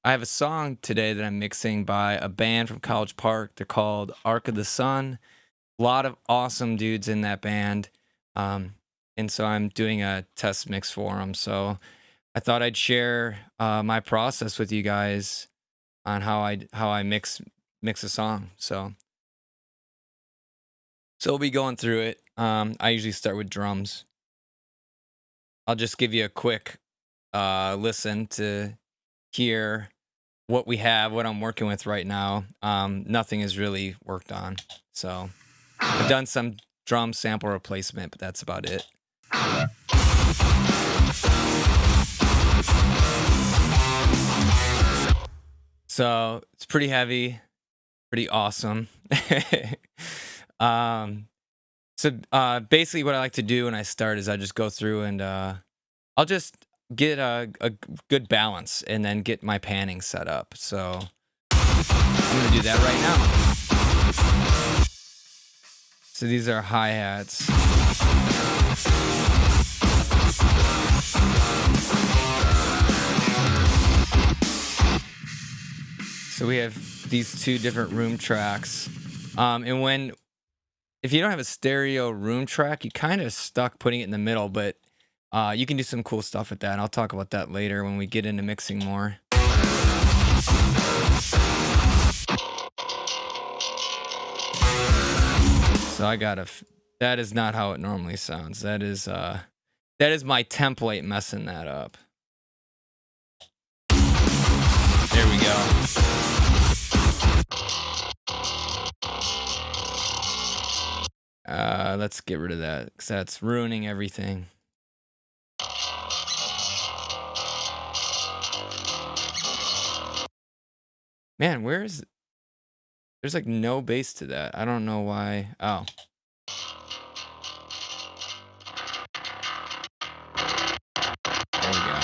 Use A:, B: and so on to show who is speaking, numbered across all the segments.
A: I have a song today that I'm mixing by a band from College Park. They're called Arc of the Sun. A lot of awesome dudes in that band. Um, and so I'm doing a test mix for them. So I thought I'd share my process with you guys on how I mix a song. So we'll be going through it. I usually start with drums. I'll just give you a quick listen to hear what we have, what I'm working with right now. Nothing is really worked on. So I've done some drum sample replacement, but that's about it. So it's pretty heavy, pretty awesome. um, so basically, what I like to do when I start is I just go through and I'll just get a good balance and then get my panning set up. So I'm gonna do that right now. So these are hi-hats. So we have these two different room tracks. And if you don't have a stereo room track, you kind of stuck putting it in the middle, but you can do some cool stuff with that. And I'll talk about that later when we get into mixing more. So that is not how it normally sounds. That is my template messing that up. There we go. Let's get rid of that because that's ruining everything. Man, there's like no bass to that. I don't know why. Oh. There we go.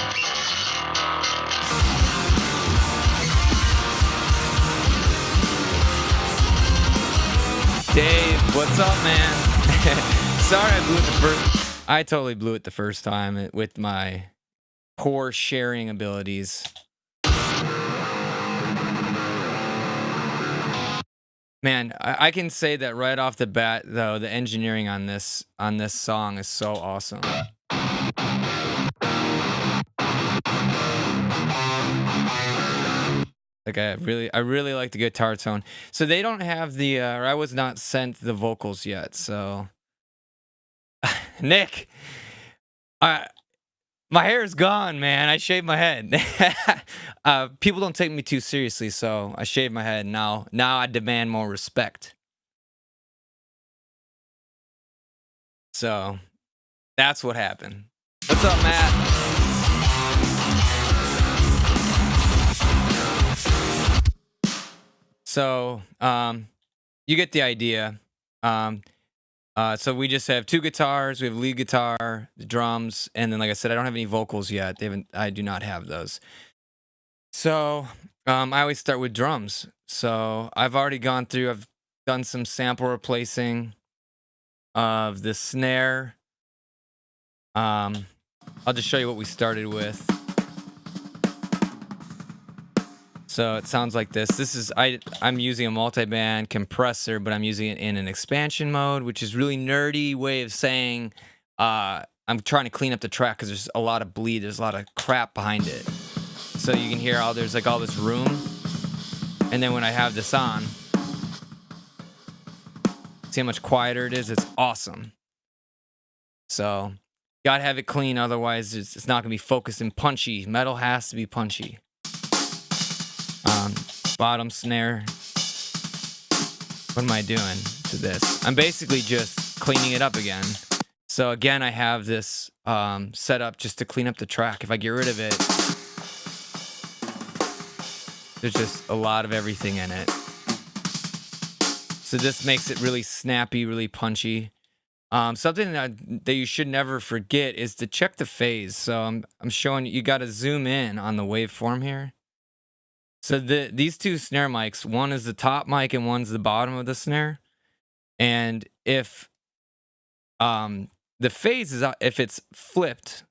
A: Dave, what's up, man? Sorry I totally blew it the first time with my poor sharing abilities. Man, I can say that right off the bat, though, the engineering on this song is so awesome. Like I really like the guitar tone. So they don't have or I was not sent the vocals yet. So Nick, my hair is gone, man. I shaved my head. People don't take me too seriously, so I shaved my head. Now I demand more respect. So that's what happened. What's up, Matt? So you get the idea. So we just have two guitars. We have lead guitar, the drums, and then, like I said, I don't have any vocals yet. I do not have those. So I always start with drums. So I've already gone through. I've done some sample replacing of the snare. I'll just show you what we started with. So it sounds like this. I'm using a multi-band compressor, but I'm using it in an expansion mode, which is really nerdy way of saying I'm trying to clean up the track because there's a lot of bleed. There's a lot of crap behind it. So you can hear there's like all this room. And then when I have this on, see how much quieter it is? It's awesome. So gotta have it clean, otherwise it's not gonna be focused and punchy. Metal has to be punchy. Bottom snare. What am I doing to this? I'm basically just cleaning it up again. So again, I have this set up just to clean up the track. If I get rid of it, there's just a lot of everything in it. So this makes it really snappy, really punchy. Something that you should never forget is to check the phase. So I'm showing you got to zoom in on the waveform here. So these two snare mics, one is the top mic and one's the bottom of the snare. And if the phase if it's flipped,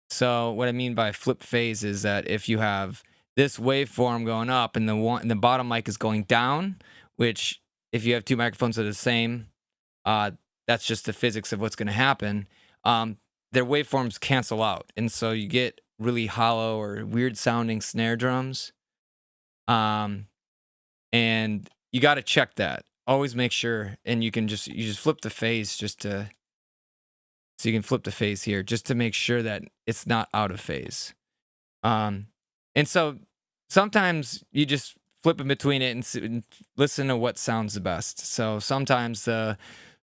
A: so what I mean by flip phase is that if you have this waveform going up, and the bottom mic is going down, which if you have two microphones that are the same, that's just the physics of what's going to happen. Their waveforms cancel out, and so you get really hollow or weird sounding snare drums. And you got to check that. Always make sure, and you just flip the phase so you can flip the phase here just to make sure that it's not out of phase. And so sometimes you just flip in between it and listen to what sounds the best. So sometimes the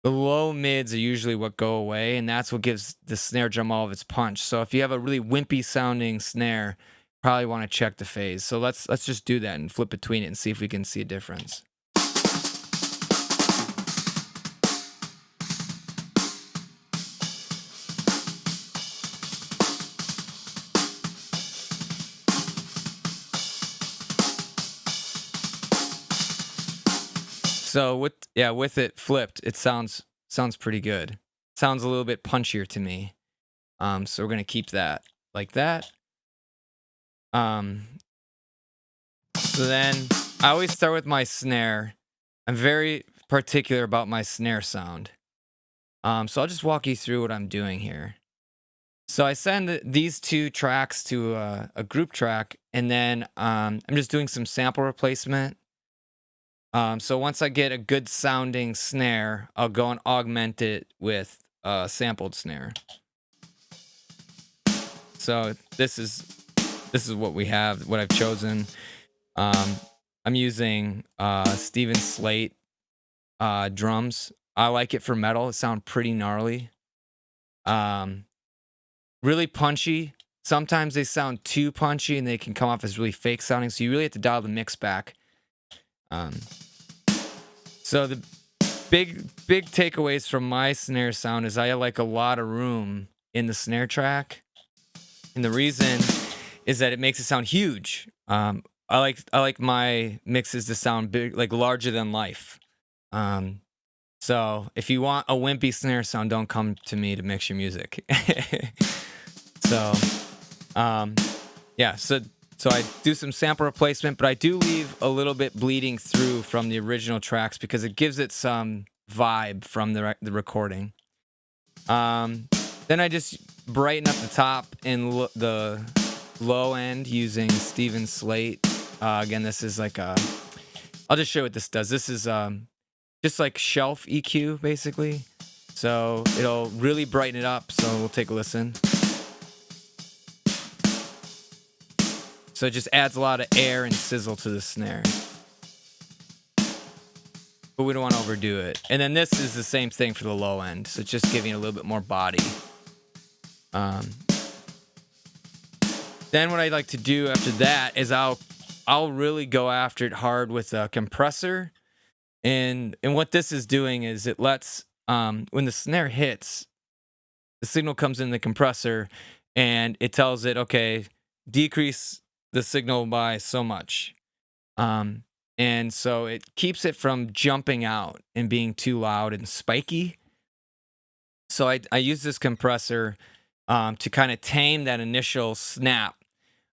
A: low mids are usually what go away, and that's what gives the snare drum all of its punch. So if you have a really wimpy sounding snare, probably want to check the phase. So let's just do that and flip between it and see if we can see a difference. So with it flipped, it sounds pretty good. Sounds a little bit punchier to me. So we're gonna keep that like that. So then I always start with my snare. I'm very particular about my snare sound. So I'll just walk you through what I'm doing here. So I send these two tracks to a group track, and then I'm just doing some sample replacement. So once I get a good sounding snare, I'll go and augment it with a sampled snare. So this is what we have, what I've chosen. I'm using Steven Slate drums. I like it for metal. It sounds pretty gnarly. Really punchy. Sometimes they sound too punchy and they can come off as really fake sounding. So you really have to dial the mix back. So the big takeaways from my snare sound is I like a lot of room in the snare track. And the reason is that it makes it sound huge. I like my mixes to sound big, like larger than life. So if you want a wimpy snare sound, don't come to me to mix your music. So, yeah, so I do some sample replacement, but I do leave a little bit bleeding through from the original tracks because it gives it some vibe from the recording. Then I just brighten up the top and the low end using Steven Slate. Again, this is like I'll just show you what this does. This is just like shelf EQ, basically. So it'll really brighten it up. So we'll take a listen. So it just adds a lot of air and sizzle to the snare. But we don't want to overdo it. And then this is the same thing for the low end. So it's just giving it a little bit more body. Then what I like to do after that is I'll really go after it hard with a compressor. And what this is doing is it lets, when the snare hits, the signal comes in the compressor and it tells it, okay, decrease the signal by so much. And so it keeps it from jumping out and being too loud and spiky. So I use this compressor to kind of tame that initial snap.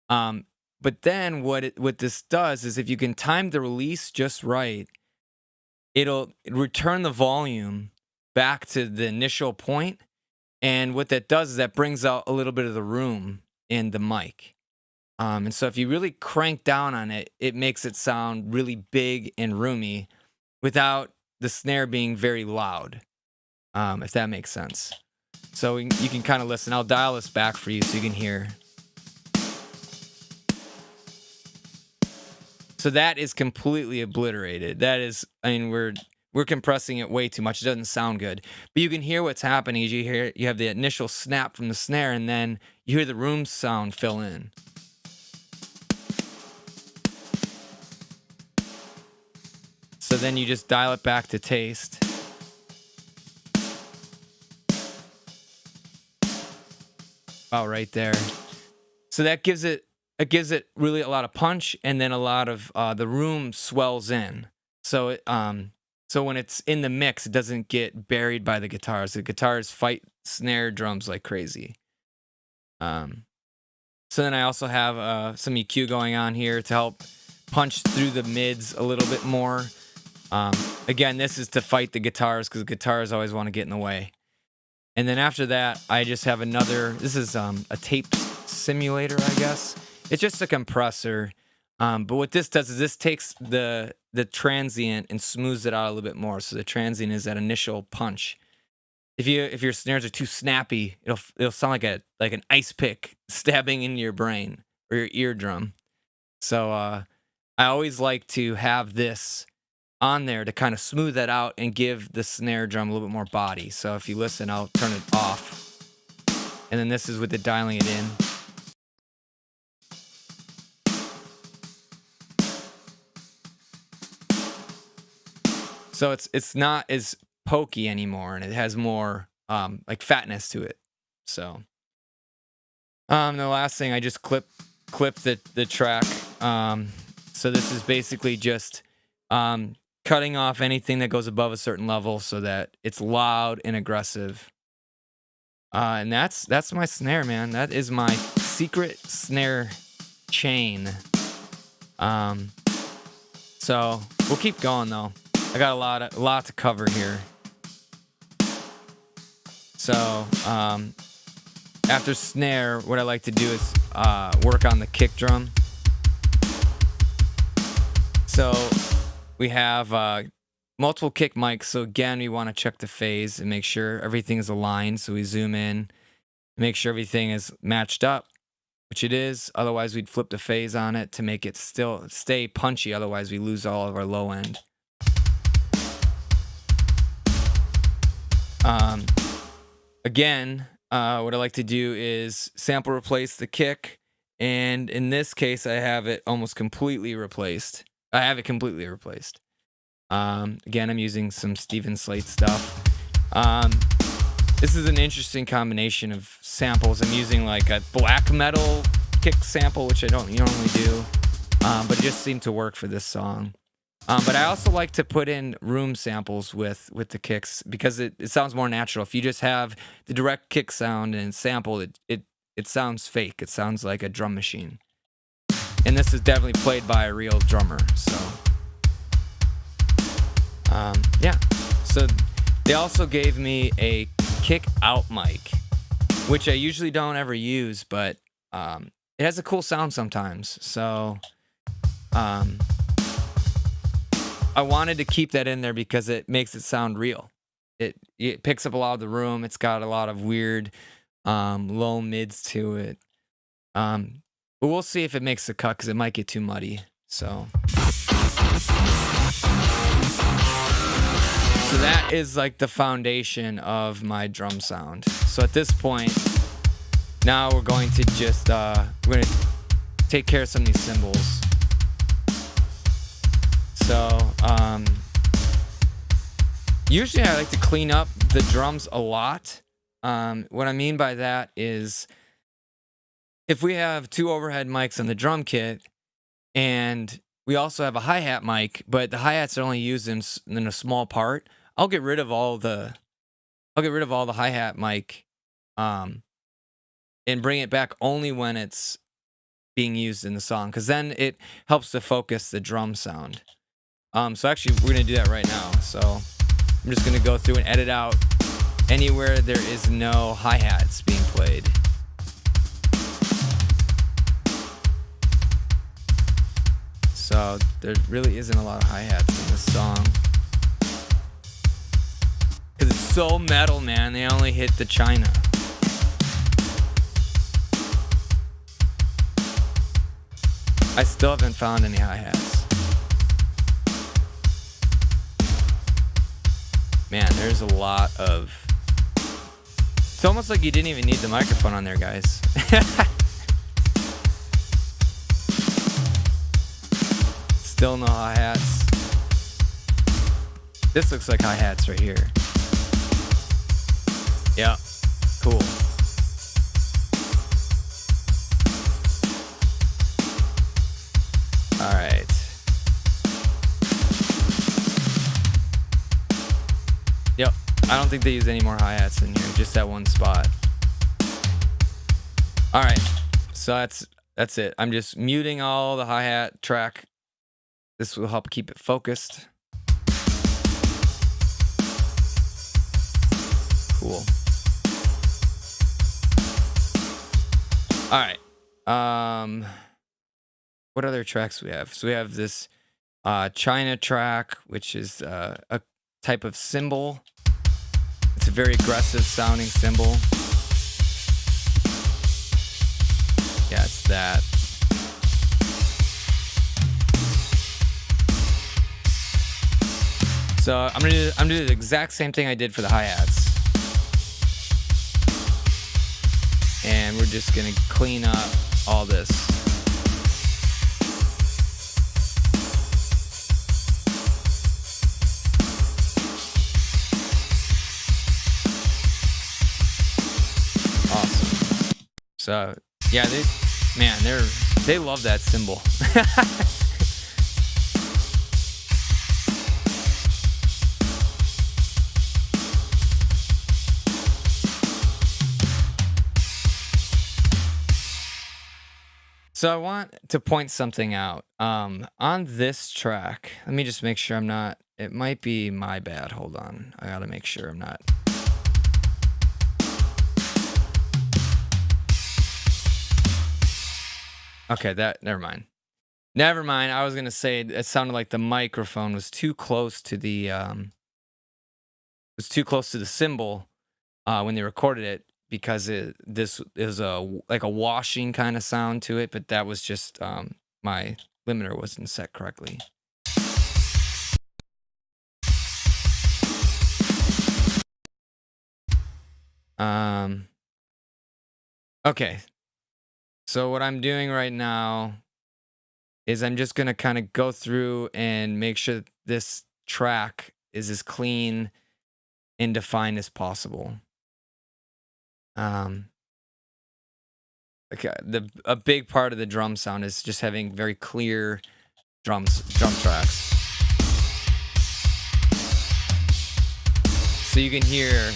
A: But then what this does is if you can time the release just right, it'll return the volume back to the initial point. And what that does is that brings out a little bit of the room in the mic. And so if you really crank down on it, it makes it sound really big and roomy without the snare being very loud, if that makes sense. So you can kind of listen. I'll dial this back for you so you can hear. So that is completely obliterated. That is, I mean, we're compressing it way too much. It doesn't sound good. But you can hear what's happening. You have the initial snap from the snare, and then you hear the room sound fill in. So then you just dial it back to taste. About right there. So that gives it really a lot of punch, and then a lot of the room swells in. So so when it's in the mix, it doesn't get buried by the guitars. The guitars fight snare drums like crazy. So So then I also have some EQ going on here to help punch through the mids a little bit more. Again, this is to fight the guitars because guitars always want to get in the way. And then after that, I just have another, this is a tape simulator, I guess. It's just a compressor. But what this does is this takes the transient and smooths it out a little bit more. So the transient is that initial punch. If your snares are too snappy, it'll sound like an ice pick stabbing into your brain or your eardrum. So I always like to have this on there to kind of smooth that out and give the snare drum a little bit more body. So if you listen, I'll turn it off. And then this is with the dialing it in. So it's not as pokey anymore, and it has more like fatness to it. So the last thing, I just clip the track. So this is basically just cutting off anything that goes above a certain level so that it's loud and aggressive. And that's my snare, man. That is my secret snare chain. So we'll keep going though. I got a lot to cover here. So after snare, what I like to do is work on the kick drum. So we have multiple kick mics. So again, we want to check the phase and make sure everything is aligned. So we zoom in, make sure everything is matched up, which it is. Otherwise, we'd flip the phase on it to make it still stay punchy. Otherwise, we lose all of our low end. Again, what I like to do is sample replace the kick. And in this case, I have it almost completely replaced. I have it completely replaced. Again, I'm using some Steven Slate stuff. This is an interesting combination of samples. I'm using like a black metal kick sample, which I don't normally do, but it just seemed to work for this song. But I also like to put in room samples with the kicks because it sounds more natural. If you just have the direct kick sound and sample, it sounds fake. It sounds like a drum machine. And this is definitely played by a real drummer. So, yeah. So they also gave me a kick out mic, which I usually don't ever use, but it has a cool sound sometimes. So, I wanted to keep that in there because it makes it sound real. It picks up a lot of the room. It's got a lot of weird low mids to it. But we'll see if it makes the cut because it might get too muddy. So that is like the foundation of my drum sound. So at this point, now we're going to just we're going to take care of some of these cymbals. So, usually I like to clean up the drums a lot. What I mean by that is if we have two overhead mics on the drum kit and we also have a hi-hat mic, but the hi-hats are only used in a small part, I'll get rid of all the hi-hat mic, and bring it back only when it's being used in the song, because then it helps to focus the drum sound. So actually, we're going to do that right now. So I'm just going to go through and edit out anywhere there is no hi-hats being played. So there really isn't a lot of hi-hats in this song. Because it's so metal, man. They only hit the China. I still haven't found any hi-hats. Man, there's a lot of... It's almost like you didn't even need the microphone on there, guys. Still no hi-hats. This looks like hi-hats right here. Yeah, cool. All right. Yep, I don't think they use any more hi-hats in here, just that one spot. All right, So that's it. I'm just muting all the hi-hat track. This will help keep it focused. Cool. All right. What other tracks we have? So we have this China track, which is a type of cymbal. It's a very aggressive sounding cymbal. Yeah, it's that. So I'm gonna do the exact same thing I did for the hi-hats. And we're just gonna clean up all this. Awesome. So yeah, they love that cymbal. So I want to point something out. On this track, let me just make sure I'm not, it might be my bad. Hold on. I gotta make sure I'm not. Okay, never mind. Never mind. I was gonna say it sounded like the microphone was too close to the cymbal when they recorded it, because this is like a washing kind of sound to it, but that was just my limiter wasn't set correctly. Okay. So what I'm doing right now is I'm just gonna kind of go through and make sure that this track is as clean and defined as possible. Okay, a big part of the drum sound is just having very clear drum tracks. So you can hear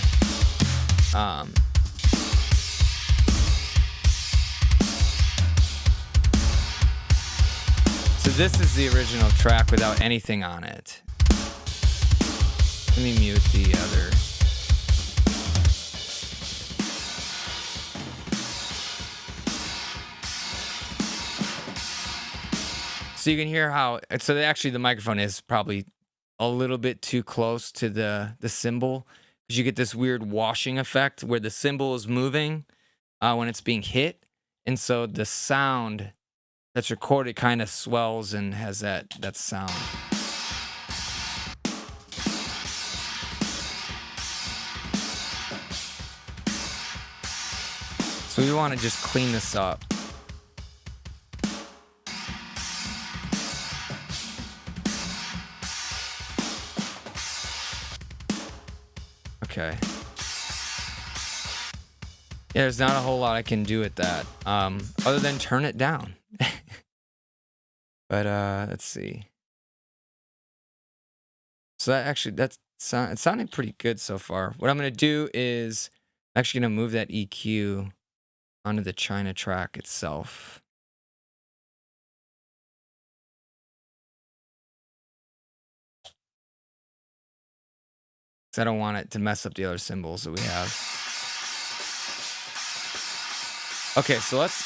A: so this is the original track without anything on it. Let me mute the other. So you can hear how, so actually the microphone is probably a little bit too close to the cymbal, because you get this weird washing effect where the cymbal is moving when it's being hit. And so the sound that's recorded kind of swells and has that sound. So we want to just clean this up. Okay. Yeah, there's not a whole lot I can do with that, other than turn it down. But let's see. So it sounded pretty good so far. What I'm gonna do is I'm actually gonna move that EQ onto the China track itself. I don't want it to mess up the other cymbals that we have. Okay, so let's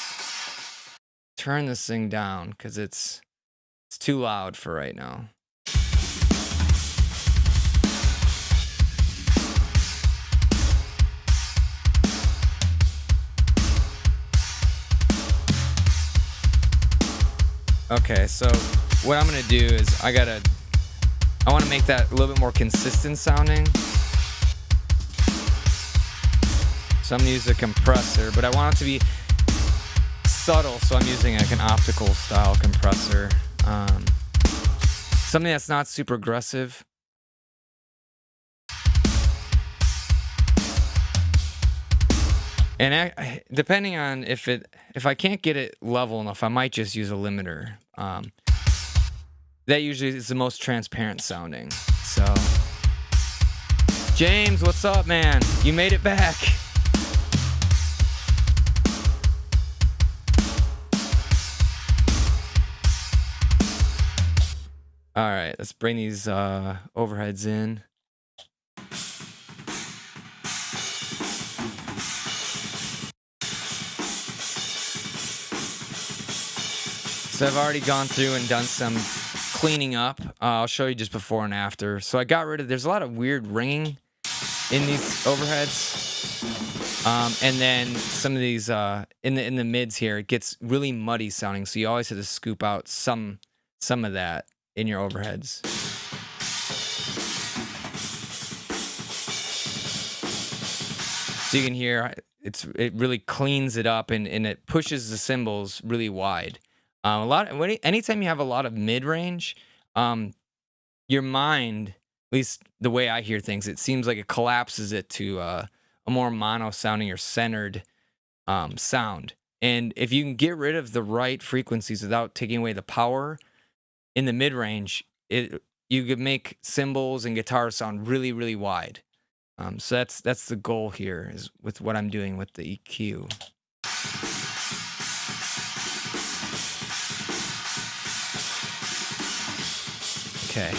A: turn this thing down because it's too loud for right now. Okay, so what I'm gonna do is I want to make that a little bit more consistent sounding. So I'm gonna use a compressor, but I want it to be subtle, so I'm using like an optical style compressor. Something that's not super aggressive. And depending on if I can't get it level enough, I might just use a limiter. That usually is the most transparent sounding. So, James, what's up, man? You made it back. All right, let's bring these overheads in. So I've already gone through and done some cleaning up. I'll show you just before and after. So I got rid of, there's a lot of weird ringing in these overheads. And then some of these in the mids here, it gets really muddy sounding. So you always have to scoop out some of that in your overheads. So you can hear it really cleans it up and it pushes the cymbals really wide. Anytime you have a lot of mid range, your mind, at least the way I hear things, it seems like it collapses it to a more mono sounding or centered sound. And if you can get rid of the right frequencies without taking away the power in the mid range, you could make cymbals and guitars sound really, really wide. So that's the goal here, is with what I'm doing with the EQ. Okay.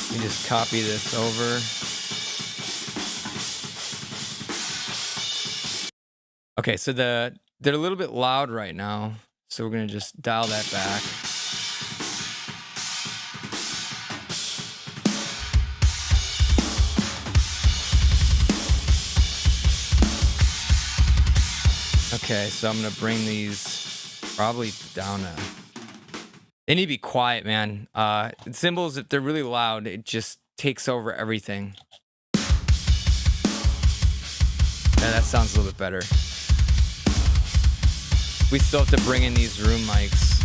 A: Let me just copy this over. Okay, so they're a little bit loud right now, so we're gonna just dial that back. Okay, so I'm gonna bring these probably down to. They need to be quiet, man. Cymbals, if they're really loud, it just takes over everything. Yeah, that sounds a little bit better. We still have to bring in these room mics.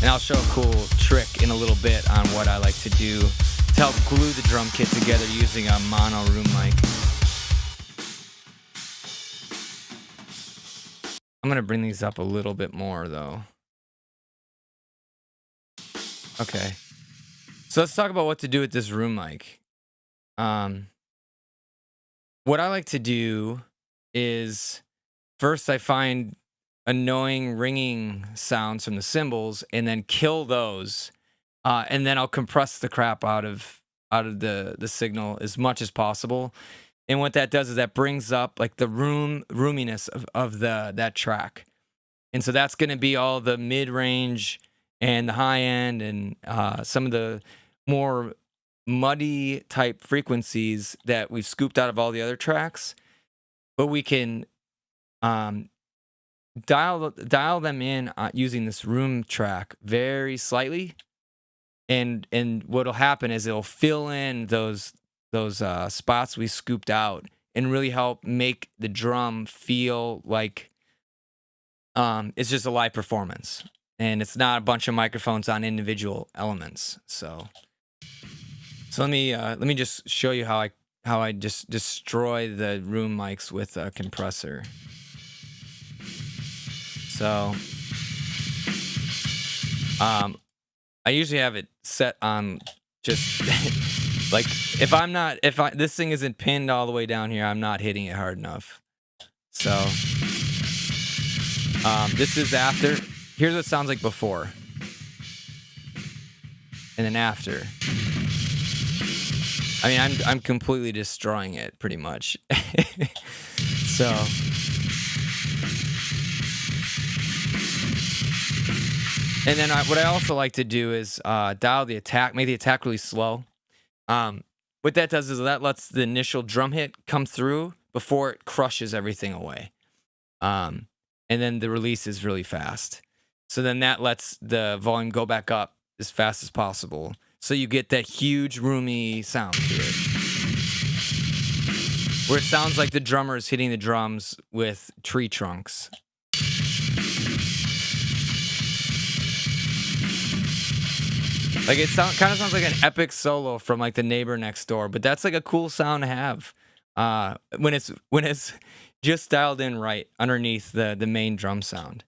A: And I'll show a cool trick in a little bit on what I like to do to help glue the drum kit together using a mono room mic. I'm gonna bring these up a little bit more though. Okay. So let's talk about what to do with this room mic. What I like to do is, first I find annoying ringing sounds from the cymbals and then kill those. And then I'll compress the crap out of the signal as much as possible. And what that does is that brings up like the roominess of that track. And so that's going to be all the mid-range and the high end and some of the more muddy type frequencies that we've scooped out of all the other tracks. But we can dial them in using this room track very slightly. And what'll happen is it'll fill in those spots we scooped out and really help make the drum feel like it's just a live performance, and it's not a bunch of microphones on individual elements. So let me just show you how I just destroy the room mics with a compressor. So I usually have it set on just like if this thing isn't pinned all the way down here, I'm not hitting it hard enough. So this is after. Here's what it sounds like before, and then after. I mean, I'm completely destroying it pretty much. So and then what I also like to do is dial the attack, make the attack really slow. What that does is that lets the initial drum hit come through before it crushes everything away. And then the release is really fast. So then that lets the volume go back up as fast as possible. So you get that huge roomy sound to it. Where it sounds like the drummer is hitting the drums with tree trunks. Like it kind of sounds like an epic solo from like the neighbor next door, but that's like a cool sound to have when it's just dialed in right underneath the main drum sound.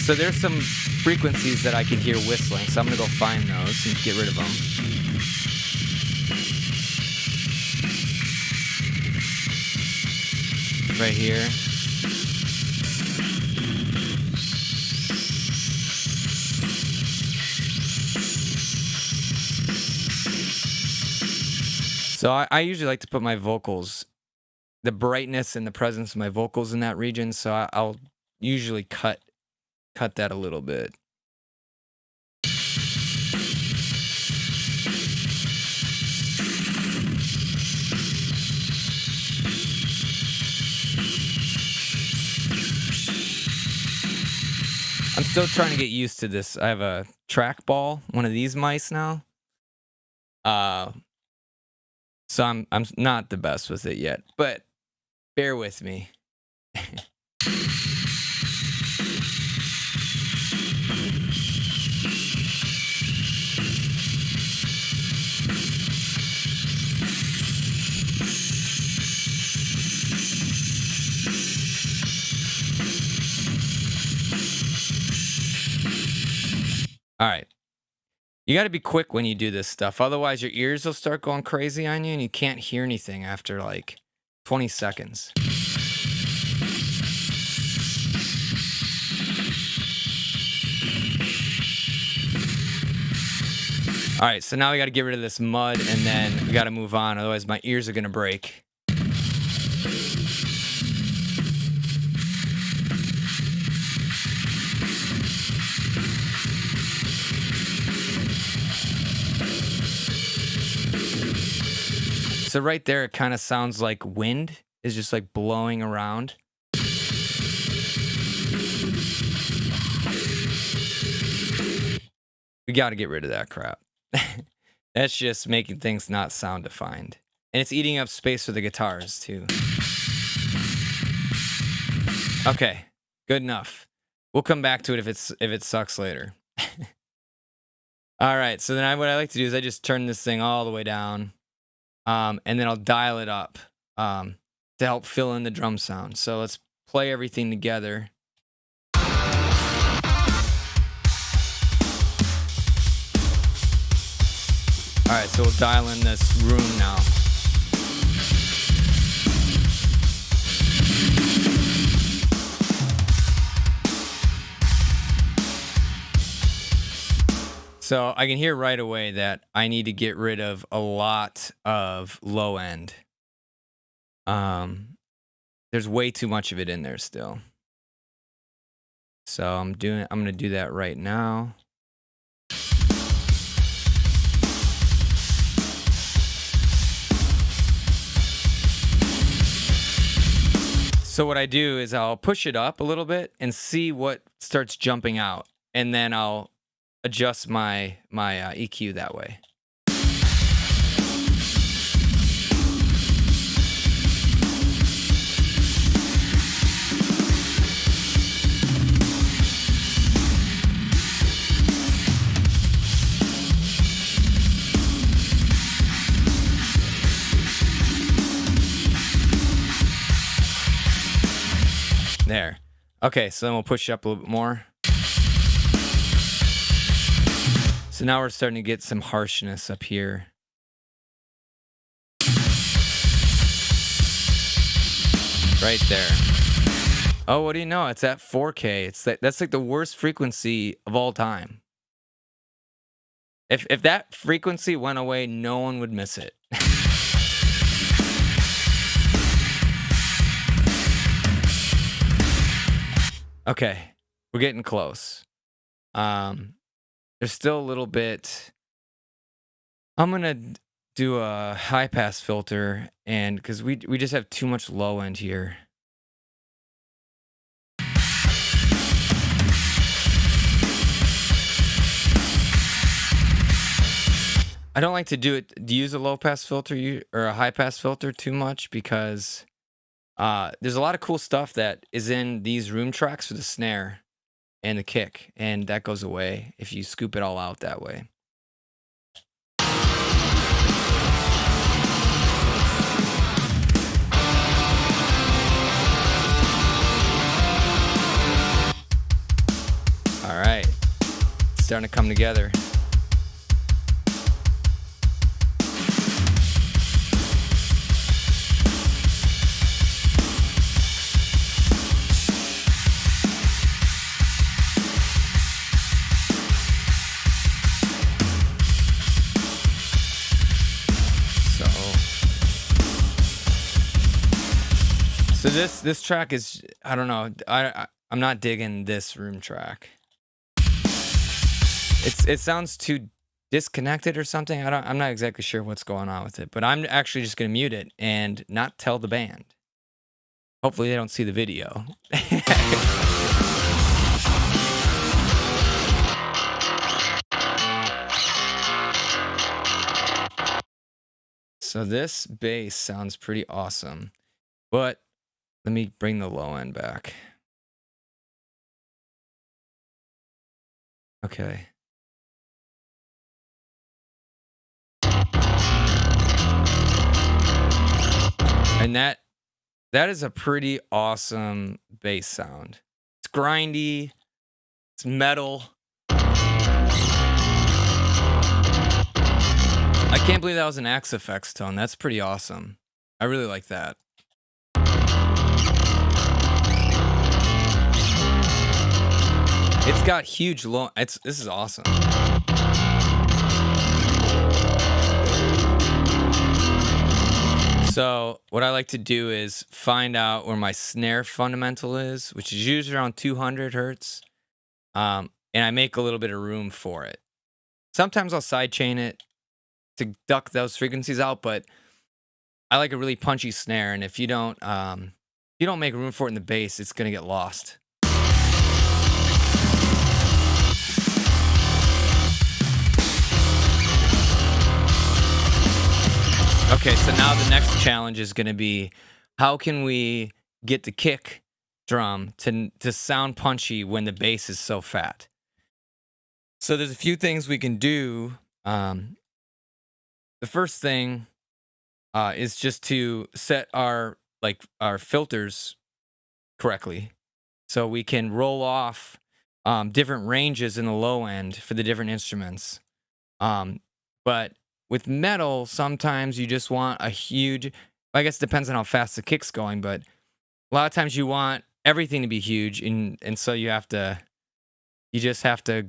A: So there's some frequencies that I can hear whistling, so I'm gonna go find those and get rid of them. Right here. So I usually like to put my vocals, the brightness and the presence of my vocals in that region. So I'll usually cut that a little bit. I'm still trying to get used to this. I have a trackball, one of these mice now. So I'm not the best with it yet, but bear with me. All right. You got to be quick when you do this stuff. Otherwise, your ears will start going crazy on you and you can't hear anything after like 20 seconds. All right, so now we got to get rid of this mud and then we got to move on. Otherwise, my ears are going to break. So right there, it kind of sounds like wind is just like blowing around. We got to get rid of that crap. That's just making things not sound defined. And it's eating up space for the guitars too. Okay, good enough. We'll come back to it if it sucks later. All right, so then what I like to do is I just turn this thing all the way down. And then I'll dial it up to help fill in the drum sound. So let's play everything together. All right, so we'll dial in this room now. So I can hear right away that I need to get rid of a lot of low end. There's way too much of it in there still. So I'm going to do that right now. So what I do is I'll push it up a little bit and see what starts jumping out, and then I'll adjust my EQ that way. There. Okay, so then we'll push it up a little bit more. So now we're starting to get some harshness up here. Right there. Oh, what do you know? It's at 4K. That's like the worst frequency of all time. If that frequency went away, no one would miss it. Okay, we're getting close. There's still a little bit. I'm gonna do a high pass filter, and because we just have too much low end here. I don't like to use a low pass filter or a high pass filter too much because there's a lot of cool stuff that is in these room tracks for the snare and the kick, and that goes away if you scoop it all out that way. All right, it's starting to come together. So this track is, I don't know. I'm not digging this room track. It sounds too disconnected or something. I'm not exactly sure what's going on with it, but I'm actually just gonna mute it and not tell the band. Hopefully they don't see the video. So this bass sounds pretty awesome, but let me bring the low end back. Okay. And that is a pretty awesome bass sound. It's grindy, it's metal. I can't believe that was an Axe Effects tone. That's pretty awesome. I really like that. It's got huge low. This is awesome. So what I like to do is find out where my snare fundamental is, which is usually around 200 hertz, and I make a little bit of room for it. Sometimes I'll sidechain it to duck those frequencies out, but I like a really punchy snare, and if you don't make room for it in the bass, it's gonna get lost. Okay, so now the next challenge is gonna be, how can we get the kick drum to sound punchy when the bass is so fat? So there's a few things we can do. The first thing is just to set our filters correctly, so we can roll off different ranges in the low end for the different instruments. But with metal, sometimes you just want a huge. I guess it depends on how fast the kick's going, but a lot of times you want everything to be huge, and so you just have to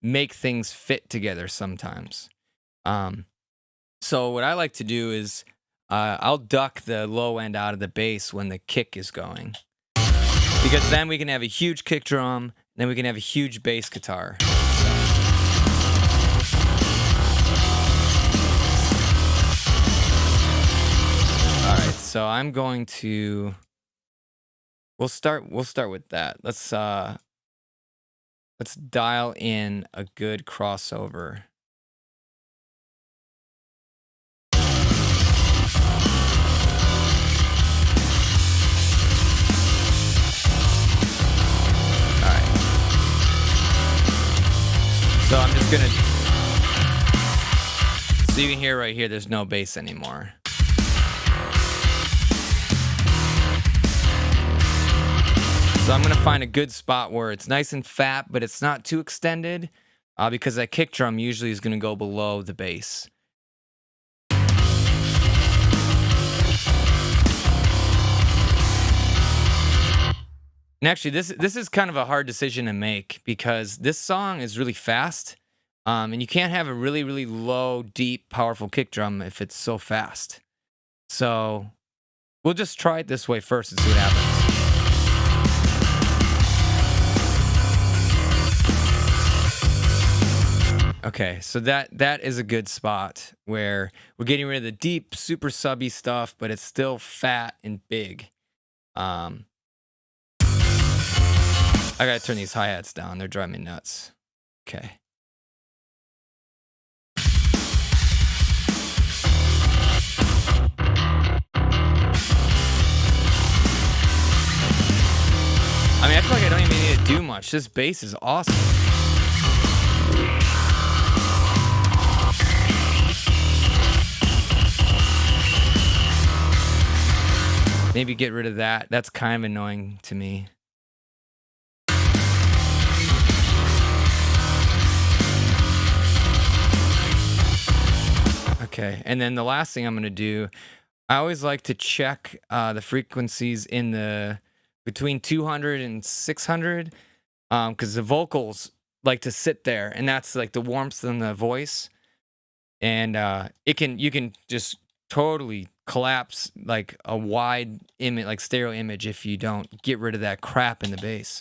A: make things fit together sometimes. So what I like to do is I'll duck the low end out of the bass when the kick is going, because then we can have a huge kick drum, then we can have a huge bass guitar. All right, so I'm going to. We'll start with that. Let's dial in a good crossover. So I'm just gonna, so you can hear right here, there's no bass anymore. So I'm gonna find a good spot where it's nice and fat, but it's not too extended, because that kick drum usually is gonna go below the bass. And actually, this is kind of a hard decision to make, because this song is really fast, and you can't have a really, really low, deep, powerful kick drum if it's so fast. So we'll just try it this way first and see what happens. Okay, so that is a good spot where we're getting rid of the deep, super subby stuff, but it's still fat and big. I gotta turn these hi-hats down. They're driving me nuts. Okay. I mean, I feel like I don't even need to do much. This bass is awesome. Maybe get rid of that. That's kind of annoying to me. Okay, and then the last thing I'm gonna do, I always like to check the frequencies in the between 200 and 600, because the vocals like to sit there, and that's like the warmth in the voice, and you can just totally collapse like a wide image, like stereo image, if you don't get rid of that crap in the bass.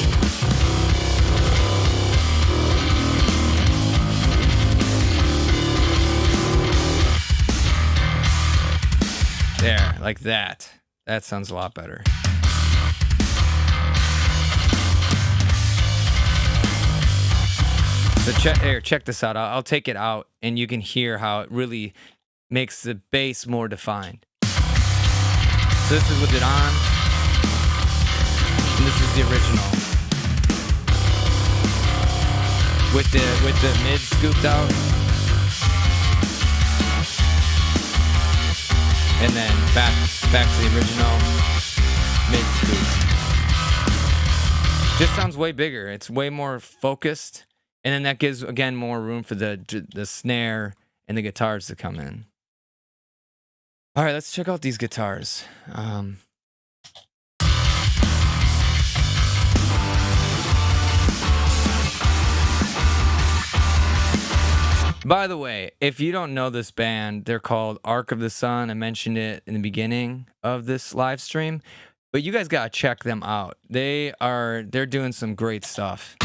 A: There, like that. That sounds a lot better. So check this out. I'll take it out, and you can hear how it really makes the bass more defined. So this is with it on, and this is the original. With the mid scooped out, and then back to the original mid scoop. Just sounds way bigger. It's way more focused. And then that gives, again, more room for the snare and the guitars to come in. All right, let's check out these guitars. By the way, if you don't know this band, they're called Arc of the Sun. I mentioned it in the beginning of this live stream, but you guys gotta check them out. They're doing some great stuff.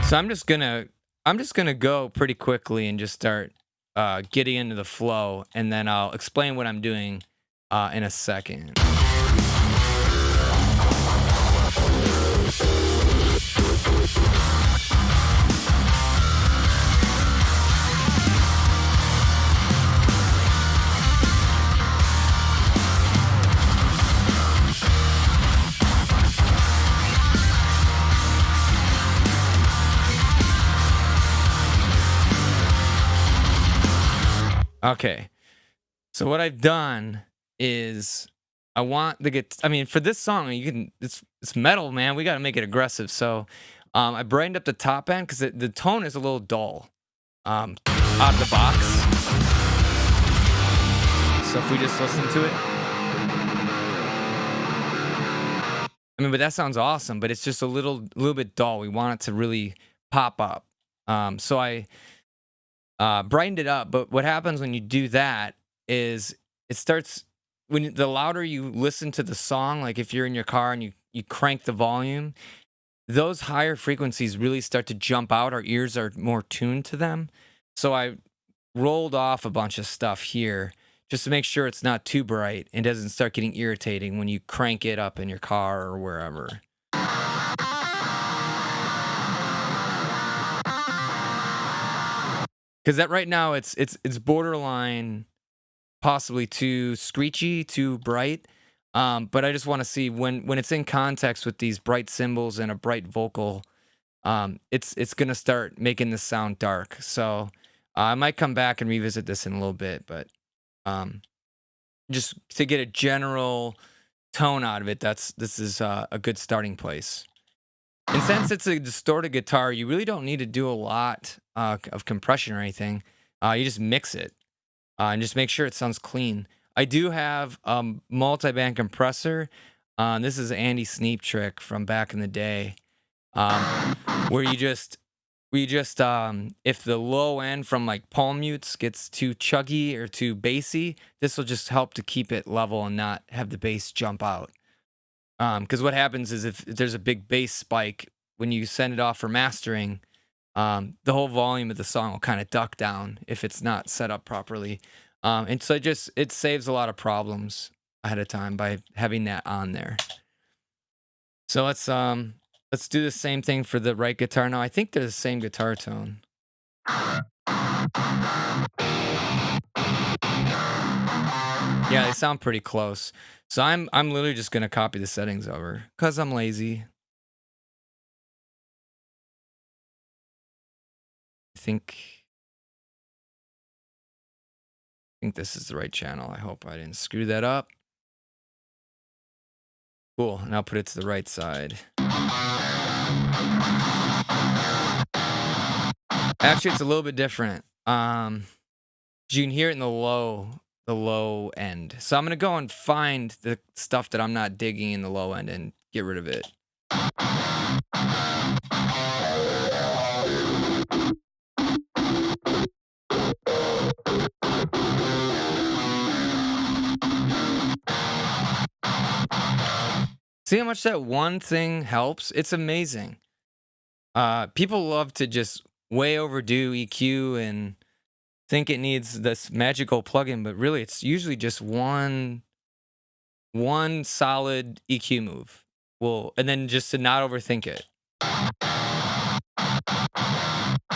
A: So I'm just gonna go pretty quickly and just start getting into the flow, and then I'll explain what I'm doing in a second. Okay, so what I've done is I want for this song, it's metal, man. We got to make it aggressive. So I brightened up the top end because the tone is a little dull out of the box. So if we just listen to it, but that sounds awesome, but it's just a little bit dull. We want it to really pop up. So I brightened it up, but what happens when you do that is the louder you listen to the song, like if you're in your car and you crank the volume, those higher frequencies really start to jump out. Our ears are more tuned to them. So I rolled off a bunch of stuff here just to make sure it's not too bright and doesn't start getting irritating when you crank it up in your car or wherever. Because that right now it's borderline possibly too screechy, too bright. But I just want to see when it's in context with these bright cymbals and a bright vocal, it's gonna start making this sound dark. So I might come back and revisit this in a little bit, but just to get a general tone out of it, this is a good starting place. And since it's a distorted guitar, you really don't need to do a lot of compression or anything. You just mix it and just make sure it sounds clean. I do have a multi-band compressor. This is an Andy Sneap trick from back in the day, where if the low end from like palm mutes gets too chuggy or too bassy, this will just help to keep it level and not have the bass jump out. Because what happens is if there's a big bass spike when you send it off for mastering, the whole volume of the song will kind of duck down if it's not set up properly. And so it saves a lot of problems ahead of time by having that on there. So let's do the same thing for the right guitar. Now I think they're the same guitar tone. Yeah, they sound pretty close. So I'm literally just gonna copy the settings over because I'm lazy. I think this is the right channel. I hope I didn't screw that up. Cool, and I'll put it to the right side. Actually, it's a little bit different. You can hear it in the low end. So I'm gonna go and find the stuff that I'm not digging in the low end and get rid of it. See how much that one thing helps? It's amazing. People love to just way overdo EQ and think it needs this magical plugin, but really it's usually just one solid EQ move. Well, and then just to not overthink it.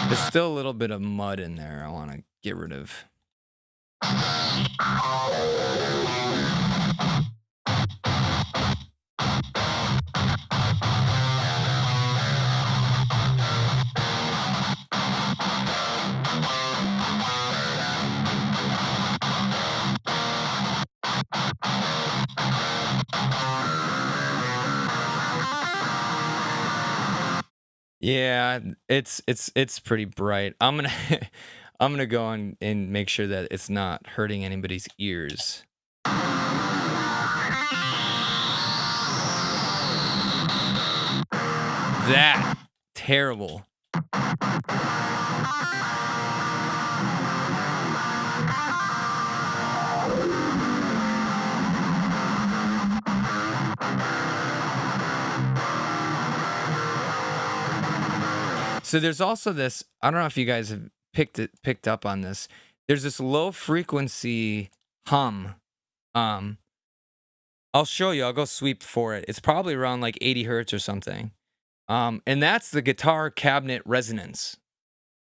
A: There's still a little bit of mud in there I want to get rid of. Yeah, it's pretty bright. I'm gonna I'm gonna go on and make sure that it's not hurting anybody's ears. That terrible. So there's also this, I don't know if you guys have picked up on this. There's this low frequency hum. I'll show you. I'll go sweep for it. It's probably around like 80 hertz or something. And that's the guitar cabinet resonance.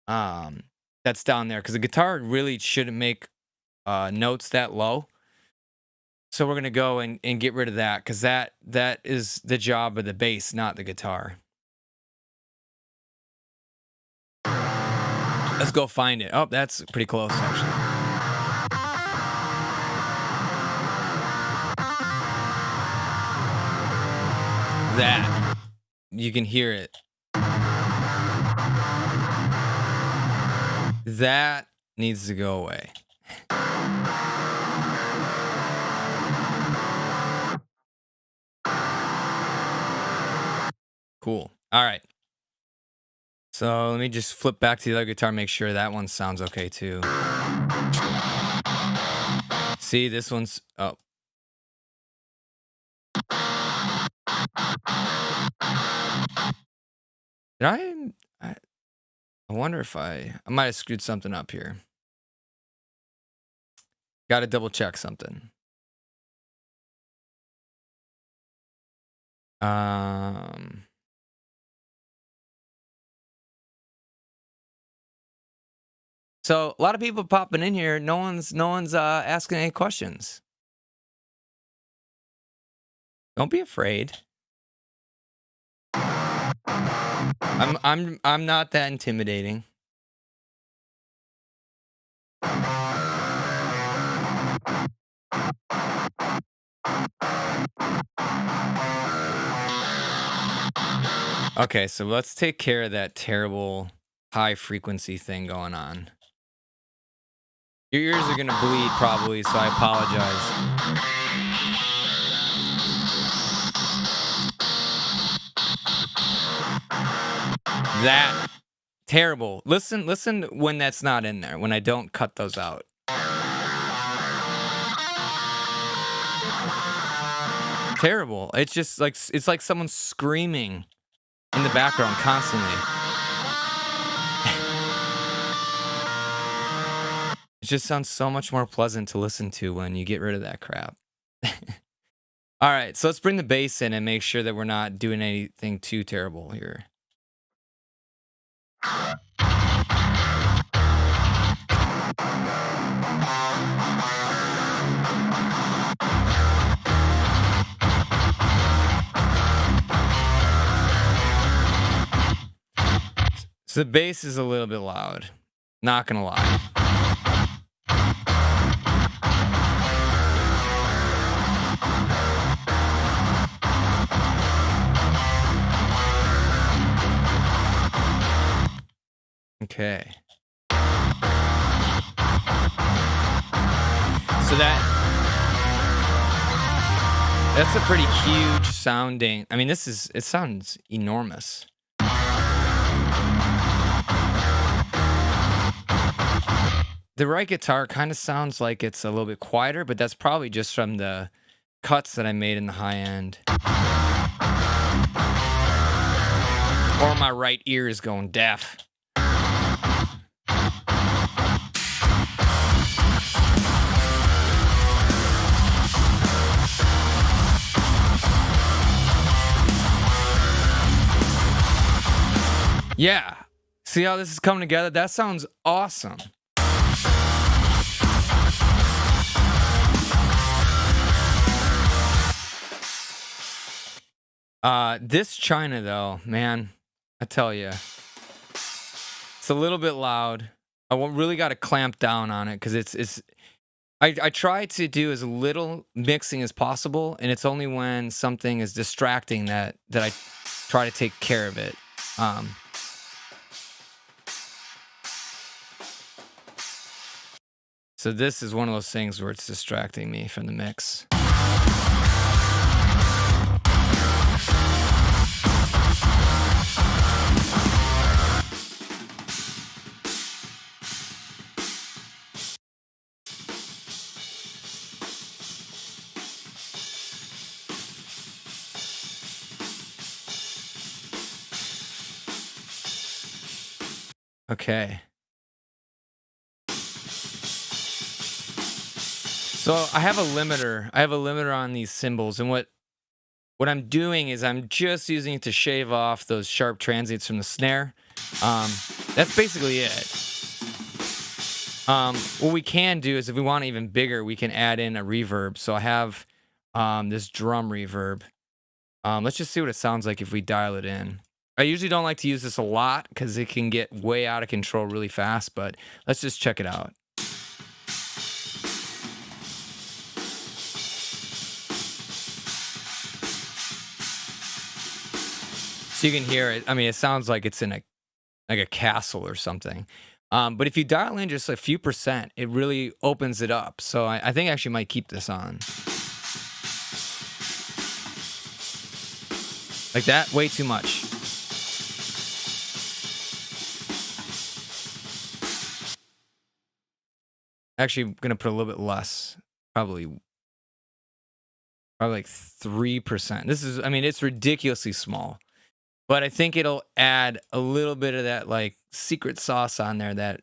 A: That's down there because the guitar really shouldn't make notes that low. So we're gonna go and get rid of that because that is the job of the bass, not the guitar. Let's go find it. Oh, that's pretty close actually. That you can hear it. That needs to go away. Cool. All right. So let me just flip back to the other guitar, make sure that one sounds okay too. See, this one's, oh. Did I wonder if I might have screwed something up here. Got to double check something. So a lot of people popping in here. No one's asking any questions. Don't be afraid. I'm not that intimidating. Okay, so let's take care of that terrible high frequency thing going on. Your ears are gonna bleed probably, so I apologize. That terrible. Listen when that's not in there, when I don't cut those out. Terrible. It's just like it's like someone screaming in the background constantly. It just sounds so much more pleasant to listen to when you get rid of that crap. All right, so let's bring the bass in and make sure that we're not doing anything too terrible here. So the bass is a little bit loud. Not gonna lie. Okay. Okay. So that's a pretty huge sounding. I mean, it sounds enormous. The right guitar kind of sounds like it's a little bit quieter, but that's probably just from the cuts that I made in the high end. Or my right ear is going deaf. Yeah. See how this is coming together? That sounds awesome. This China though, man, I tell you, it's a little bit loud. Really got to clamp down on it because I try to do as little mixing as possible, and it's only when something is distracting that I try to take care of it. So this is one of those things where it's distracting me from the mix. Okay. So I have a limiter. I have a limiter on these cymbals, and what I'm doing is I'm just using it to shave off those sharp transients from the snare. That's basically it. What we can do is if we want it even bigger, we can add in a reverb. So I have this drum reverb. Let's just see what it sounds like if we dial it in. I usually don't like to use this a lot because it can get way out of control really fast, but let's just check it out. So you can hear it. I mean, it sounds like it's in a castle or something. But if you dial in just a few percent, it really opens it up. So I think I actually might keep this on. Like that, way too much. Actually, I'm gonna put a little bit less, probably like 3%. This is, I mean, it's ridiculously small. But I think it'll add a little bit of that like secret sauce on there that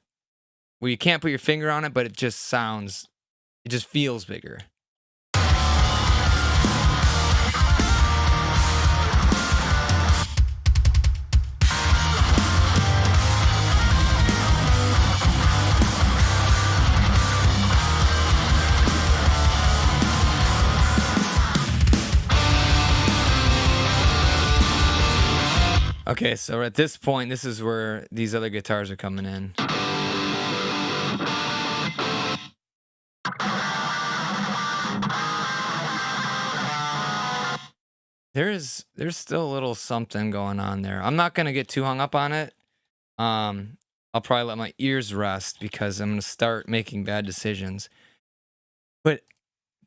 A: where you can't put your finger on it, but it just feels bigger. Okay, so at this point, this is where these other guitars are coming in. There's still a little something going on there. I'm not gonna get too hung up on it. I'll probably let my ears rest because I'm gonna start making bad decisions. But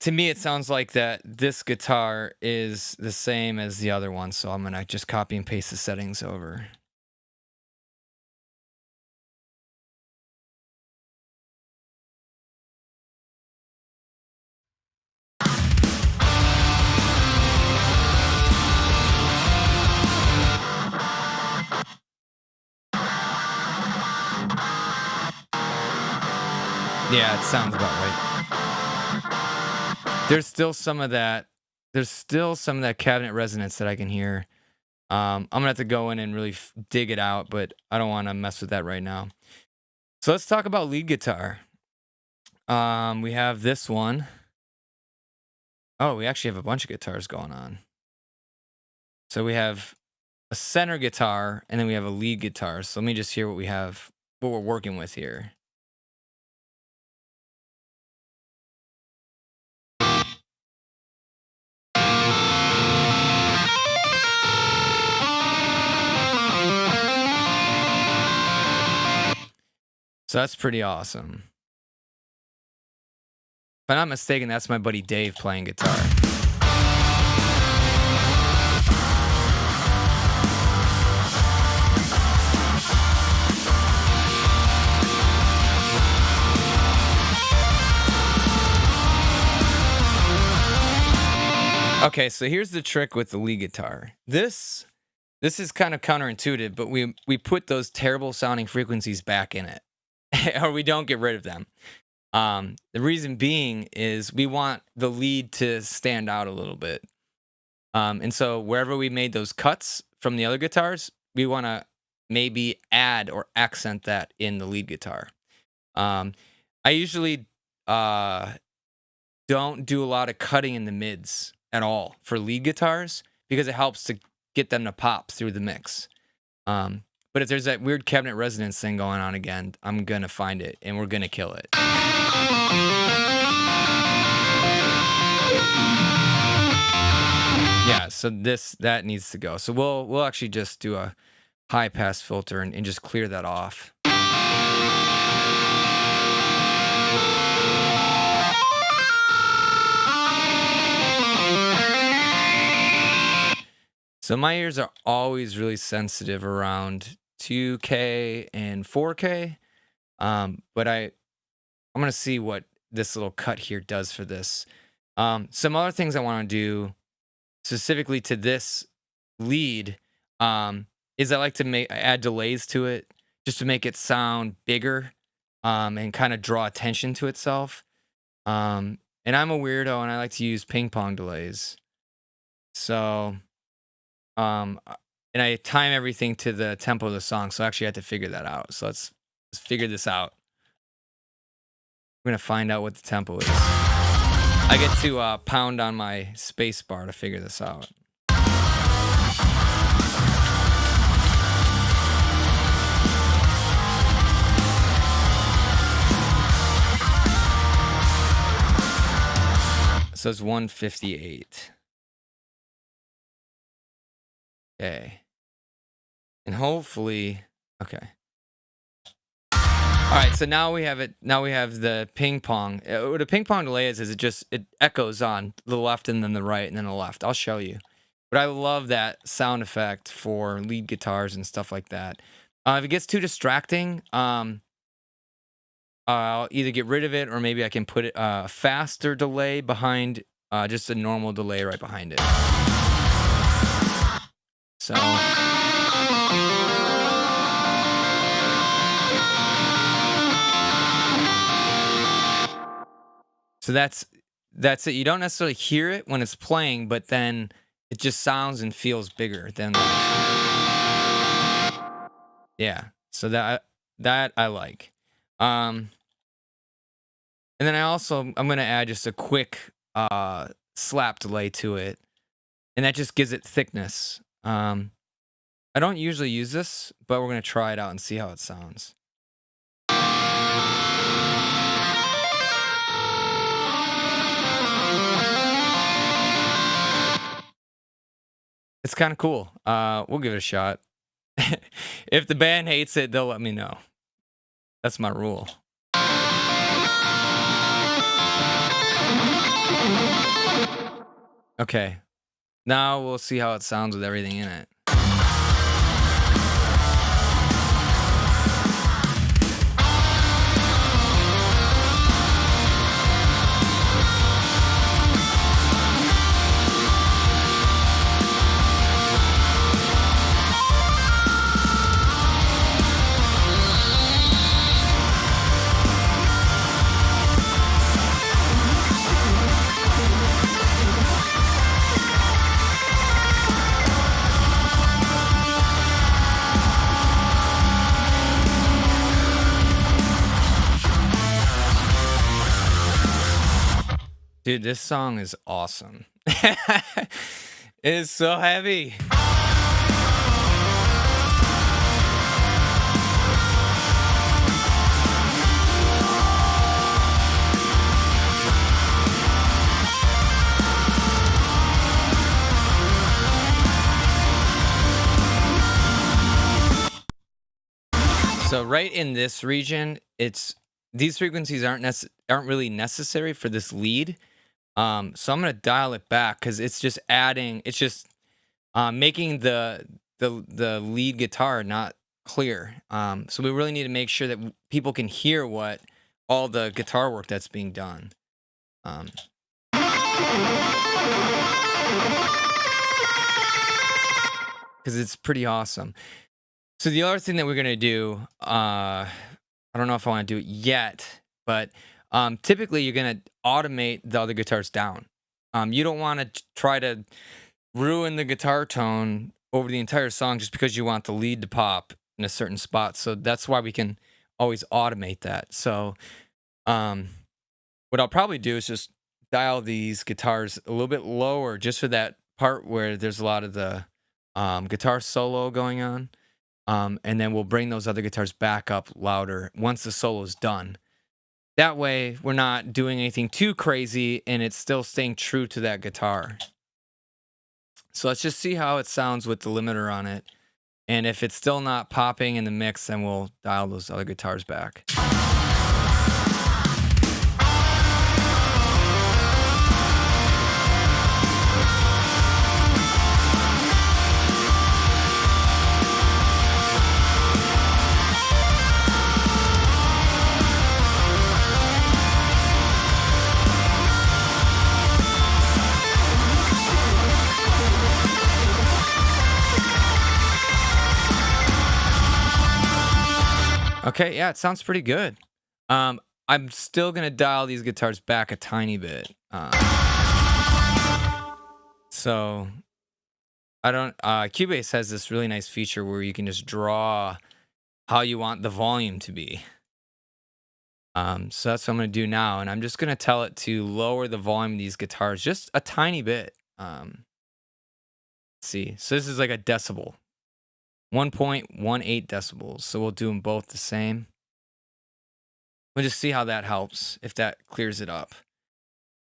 A: to me, it sounds like that this guitar is the same as the other one, so I'm gonna just copy and paste the settings over. Yeah, it sounds about right. There's still some of that. There's still some of that cabinet resonance that I can hear. I'm gonna have to go in and really dig it out, but I don't want to mess with that right now. So let's talk about lead guitar. We have this one. Oh, we actually have a bunch of guitars going on. So we have a center guitar, and then we have a lead guitar. So let me just hear what we're working with here. So that's pretty awesome. If I'm not mistaken, that's my buddy Dave playing guitar. Okay, so here's the trick with the lead guitar. This is kind of counterintuitive, but we put those terrible sounding frequencies back in it, or we don't get rid of them. The reason being is we want the lead to stand out a little bit. And so wherever we made those cuts from the other guitars, we want to maybe add or accent that in the lead guitar. I usually don't do a lot of cutting in the mids at all for lead guitars because it helps to get them to pop through the mix. But if there's that weird cabinet resonance thing going on again, I'm going to find it and we're going to kill it. Yeah, so that needs to go. So we'll actually just do a high pass filter and just clear that off. So my ears are always really sensitive around 2K and 4K, but I'm gonna see what this little cut here does for this. Some other things I want to do specifically to this lead is I like to add delays to it just to make it sound bigger and kind of draw attention to itself. And I'm a weirdo and I like to use ping pong delays. So. And I time everything to the tempo of the song, so I actually had to figure that out. So let's figure this out. We're gonna find out what the tempo is. I get to pound on my space bar to figure this out. So it's 158. Okay. And hopefully, okay. All right, so now we have it. Now we have the ping pong. What a ping pong delay is it echoes on the left and then the right and then the left. I'll show you. But I love that sound effect for lead guitars and stuff like that. If it gets too distracting, I'll either get rid of it or maybe I can put a faster delay behind just a normal delay right behind it. So that's it. You don't necessarily hear it when it's playing, but then it just sounds and feels bigger than yeah. So that I like. And then I'm gonna add just a quick slap delay to it, and that just gives it thickness. I don't usually use this, but we're going to try it out and see how it sounds. It's kind of cool. We'll give it a shot. If the band hates it, they'll let me know. That's my rule. Okay. Now we'll see how it sounds with everything in it. Dude, this song is awesome. It is so heavy. So right in this region, it's these frequencies aren't really necessary for this lead. So I'm gonna dial it back because it's just adding. It's just making the lead guitar not clear. So we really need to make sure that people can hear what all the guitar work that's being done. Um, because it's pretty awesome. So the other thing that we're gonna do, I don't know if I want to do it yet, but typically you're gonna automate the other guitars down. You don't want to try to ruin the guitar tone over the entire song just because you want the lead to pop in a certain spot. So that's why we can always automate that. So um, what I'll probably do is just dial these guitars a little bit lower just for that part where there's a lot of the guitar solo going on. And then we'll bring those other guitars back up louder once the solo's done. That way, we're not doing anything too crazy and it's still staying true to that guitar. So let's just see how it sounds with the limiter on it. And if it's still not popping in the mix, then we'll dial those other guitars back. Okay, yeah, it sounds pretty good. I'm still gonna dial these guitars back a tiny bit. So I don't. Cubase has this really nice feature where you can just draw how you want the volume to be. So that's what I'm gonna do now, and I'm just gonna tell it to lower the volume of these guitars just a tiny bit. Let's see. So this is like a decibel, 1.18 decibels. So we'll do them both the same. We'll just see how that helps, if that clears it up.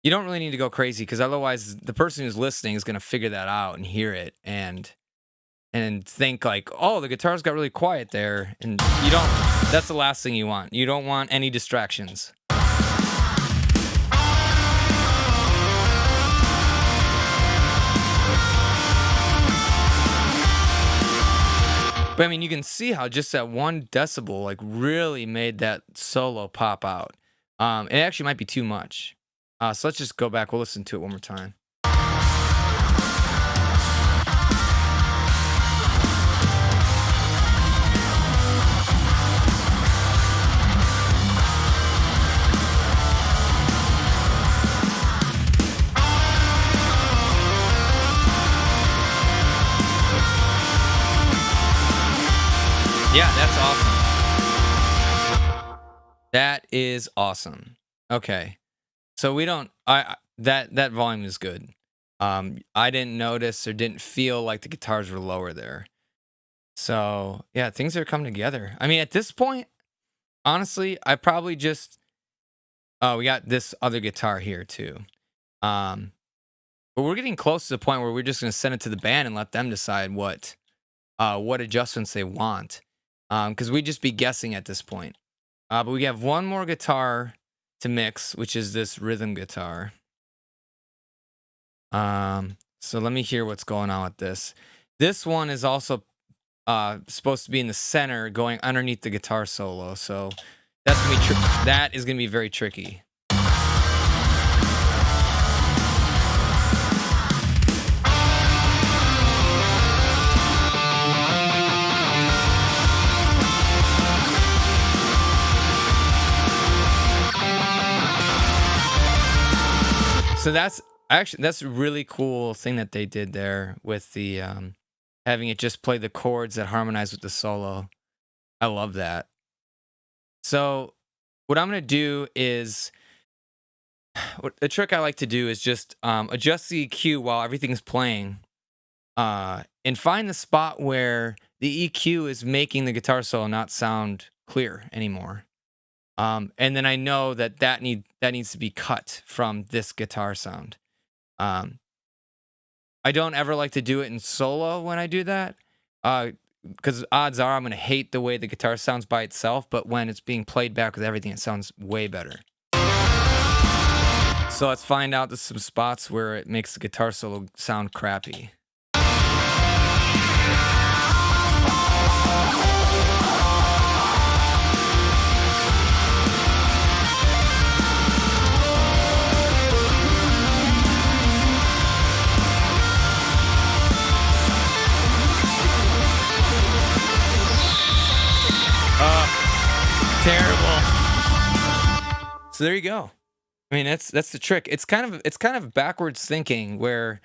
A: You don't really need to go crazy because otherwise the person who's listening is going to figure that out and hear it and think like, oh, the guitars got really quiet there. And you don't, that's the last thing you want. You don't want any distractions. But I mean, you can see how just that 1 decibel like really made that solo pop out. It actually might be too much. So let's just go back. We'll listen to it one more time. Yeah, that's awesome. That is awesome. Okay. So we don't that volume is good. I didn't notice or didn't feel like the guitars were lower there. So, yeah, things are coming together. I mean, at this point, honestly, I probably just oh, we got this other guitar here too. Um, but we're getting close to the point where we're just going to send it to the band and let them decide what adjustments they want. Because we'd just be guessing at this point. But we have one more guitar to mix, which is this rhythm guitar. So let me hear what's going on with this. This one is also supposed to be in the center, going underneath the guitar solo. So that's gonna be that is gonna be very tricky. So that's a really cool thing that they did there with the having it just play the chords that harmonize with the solo. I love that. So what I'm gonna do is the trick I like to do is just adjust the EQ while everything's playing, and find the spot where the EQ is making the guitar solo not sound clear anymore. And then I know that needs to be cut from this guitar sound. Um, I don't ever like to do it in solo when I do that. because odds are I'm going to hate the way the guitar sounds by itself, but when it's being played back with everything, it sounds way better. So let's find out some spots where it makes the guitar solo sound crappy. Terrible. So there you go. I mean, that's the trick. It's kind of backwards thinking where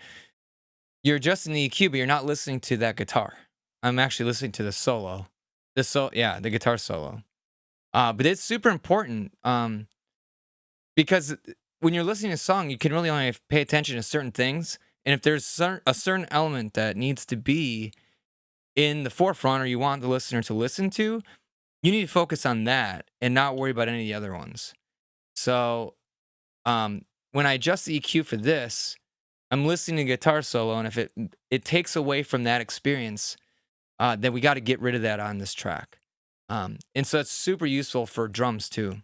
A: you're adjusting the EQ, but you're not listening to that guitar. I'm actually listening to the solo. The guitar solo. But it's super important because when you're listening to a song, you can really only pay attention to certain things. And if there's a certain element that needs to be in the forefront or you want the listener to listen to, you need to focus on that and not worry about any of the other ones. So when I adjust the EQ for this, I'm listening to guitar solo, and if it takes away from that experience, then we got to get rid of that on this track. And so it's super useful for drums too.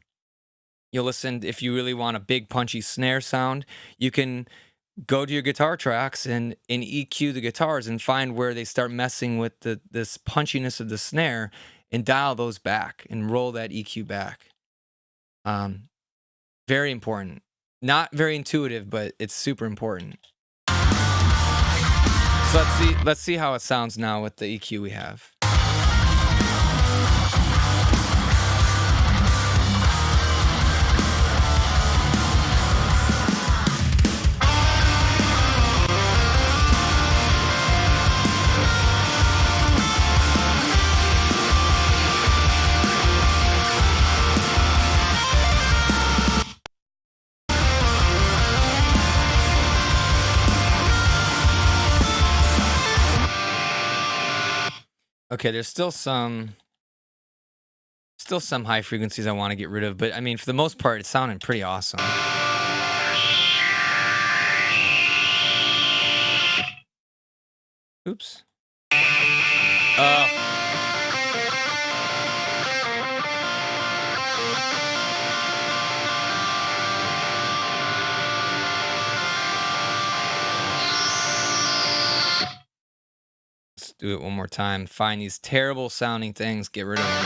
A: You'll listen, if you really want a big punchy snare sound, you can go to your guitar tracks and EQ the guitars and find where they start messing with this punchiness of the snare and dial those back and roll that EQ back. Very important. Not very intuitive, but it's super important. So let's see how it sounds now with the EQ we have. Okay, there's still some high frequencies I want to get rid of, but I mean, for the most part, it's sounding pretty awesome. Oops. Do it one more time. Find these terrible sounding things, get rid of them.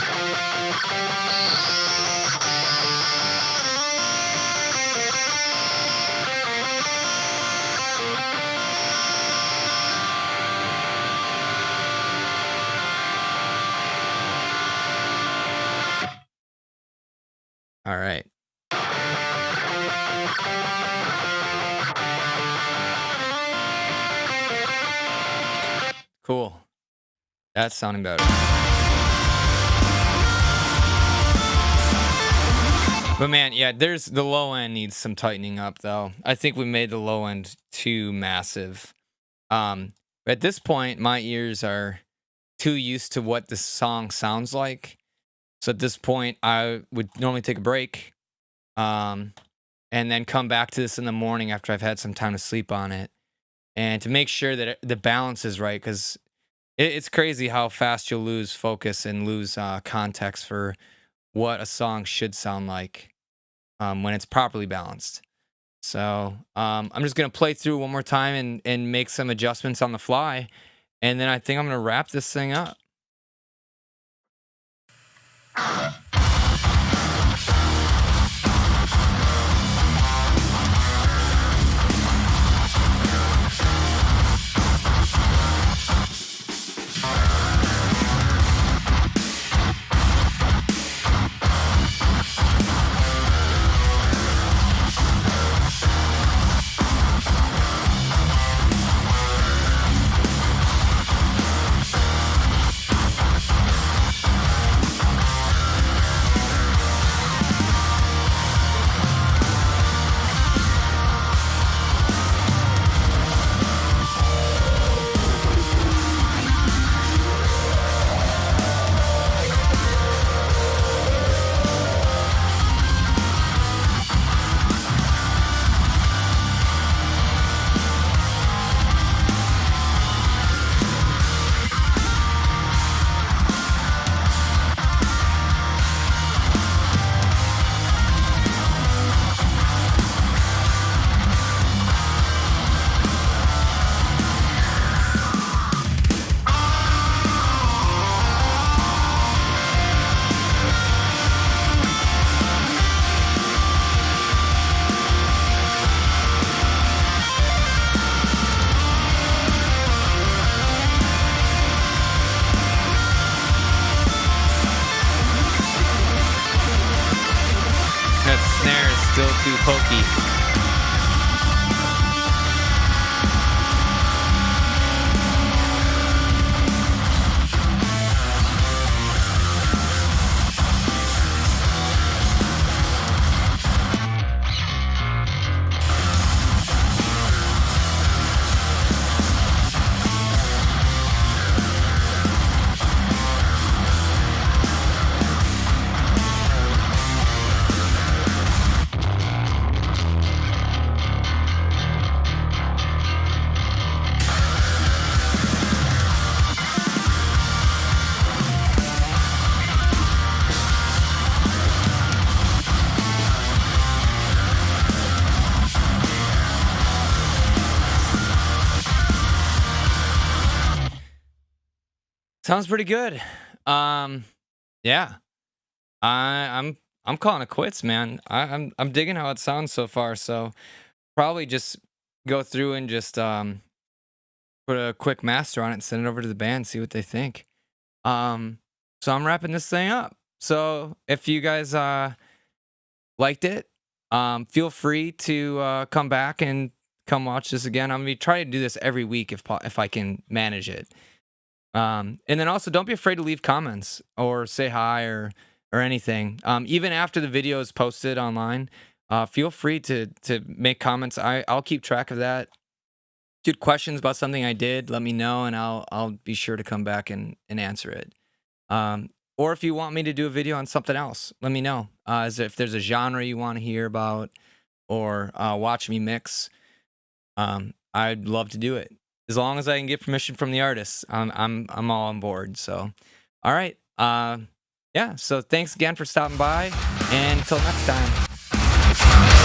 A: All right. Cool. That's sounding better. But man, yeah, there's the low end needs some tightening up though. I think we made the low end too massive. But at this point, my ears are too used to what the song sounds like. So at this point, I would normally take a break, and then come back to this in the morning after I've had some time to sleep on it, and to make sure that the balance is right, because it's crazy how fast you'll lose focus and lose context for what a song should sound like when it's properly balanced. So I'm just going to play through one more time and make some adjustments on the fly, and then I think I'm going to wrap this thing up. Sounds pretty good. Yeah. I'm calling it quits, man. I'm digging how it sounds so far. So probably just go through and just put a quick master on it and send it over to the band, see what they think. Um, so I'm wrapping this thing up. So if you guys liked it, feel free to come back and come watch this again. I'm gonna be trying to do this every week if I can manage it. And then also don't be afraid to leave comments or say hi or anything. Even after the video is posted online, feel free to make comments. I'll keep track of that. Good questions about something I did, let me know, and I'll be sure to come back and answer it. Or if you want me to do a video on something else, let me know. As if there's a genre you want to hear about, or watch me mix, I'd love to do it as long as I can get permission from the artists. I'm all on board. So, all right, yeah. So thanks again for stopping by, and until next time.